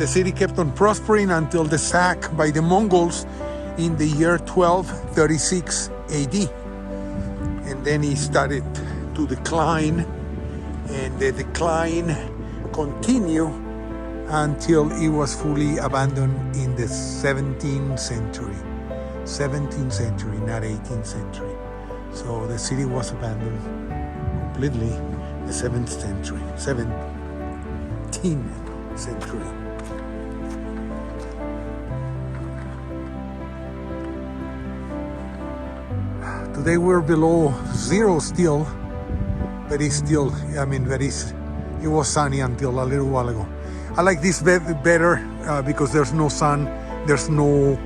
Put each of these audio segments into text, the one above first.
the city kept on prospering until the sack by the Mongols in the year 1236 AD. And then it started to decline, and the decline continued until it was fully abandoned in the 17th century. 17th century, not 18th century. So the city was abandoned completely the 17th century. Today we're below zero still, but it's still, it was sunny until a little while ago. I like this better because there's no sun, there's no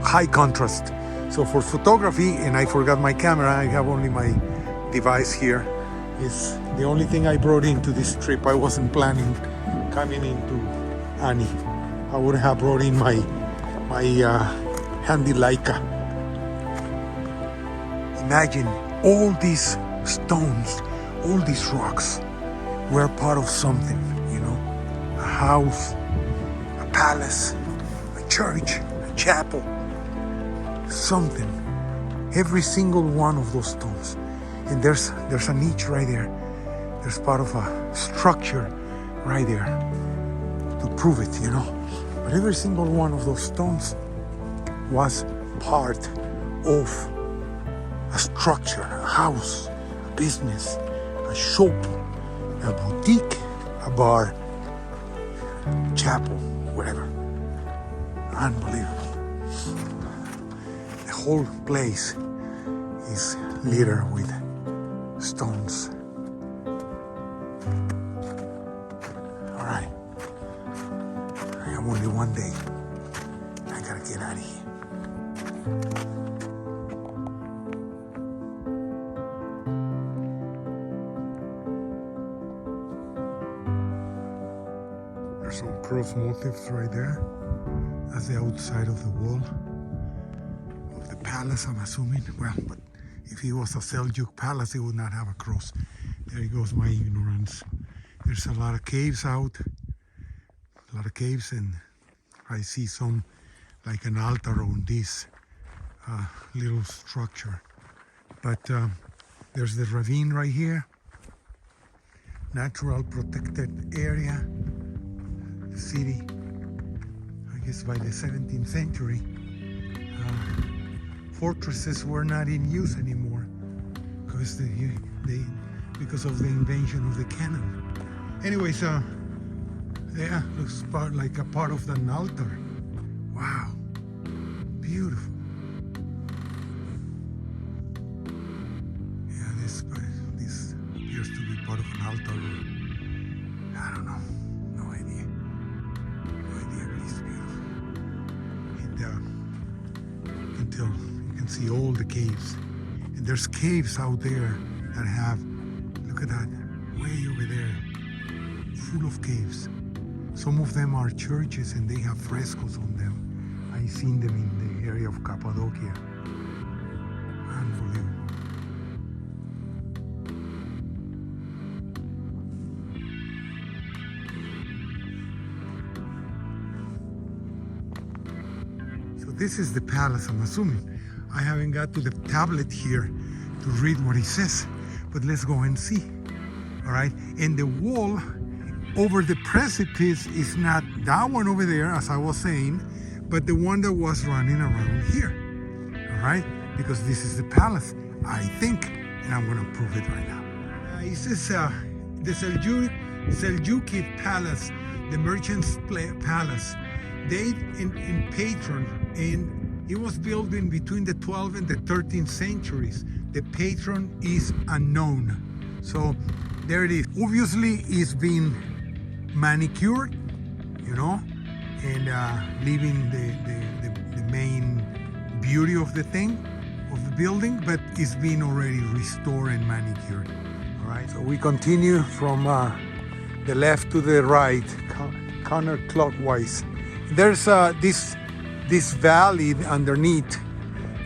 high contrast. So for photography, and I forgot my camera, I have only my device here. It's the only thing I brought into this trip. I wasn't planning coming into Ani. I would have brought in my handy Leica. Imagine all these stones, all these rocks were part of something, a house, a palace, a church, a chapel, something. Every single one of those stones. And there's a niche right there. There's part of a structure right there to prove it, But every single one of those stones was part of a structure, a house, a business, a shop, a boutique, a bar, chapel, whatever. Unbelievable. The whole place is littered with stones. All right. I have only one day. I gotta get out of here. There's some cross motifs right there. That's the outside of the wall of the palace, I'm assuming. Well, but if it was a Seljuk palace, it would not have a cross. There goes my ignorance. There's a lot of caves out. A lot of caves, and I see some like an altar on this little structure. But there's the ravine right here. Natural protected area. The city, I guess by the 17th century, fortresses were not in use anymore because because of the invention of the cannon. Anyways, yeah, looks like a part of an altar. Wow, beautiful. Yeah, this appears to be part of an altar. I don't know, no idea, but it's beautiful. And until you can see all the caves, and there's caves out there that have, look at that, way over there, full of caves. Some of them are churches and they have frescoes on them. I've seen them in the area of Cappadocia. Unbelievable. So this is the palace, I'm assuming. I haven't got to the tablet here to read what it says, but let's go and see. All right, and the wall over the precipice is not that one over there, as I was saying, but the one that was running around here. All right, because this is the palace, I think, and I'm going to prove it right now. This is the Seljuk Palace, the merchant's palace, date in patron, and it was built in between the 12th and the 13th centuries. The patron is unknown. So there it is. Obviously, it's been manicured, and leaving the main beauty of the thing, of the building, but it's been already restored and manicured. All right, so we continue from the left to the right, counterclockwise. There's this valley underneath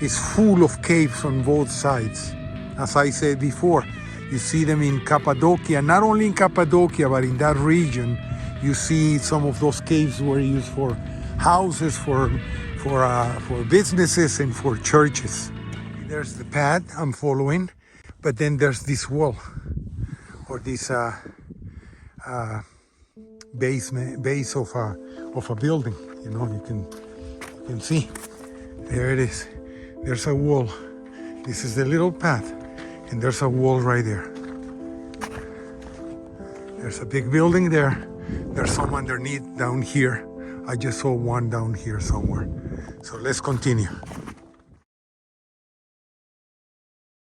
is full of caves on both sides. As I said before, you see them in Cappadocia, not only in Cappadocia, but in that region, You see some of those caves were used for houses, for businesses, and for churches. There's the path I'm following, but then there's this wall, or this base of a building. You know, you can see. There it is. There's a wall. This is the little path, and there's a wall right there. There's a big building there. There's some underneath down here. I just saw one down here somewhere. So let's continue.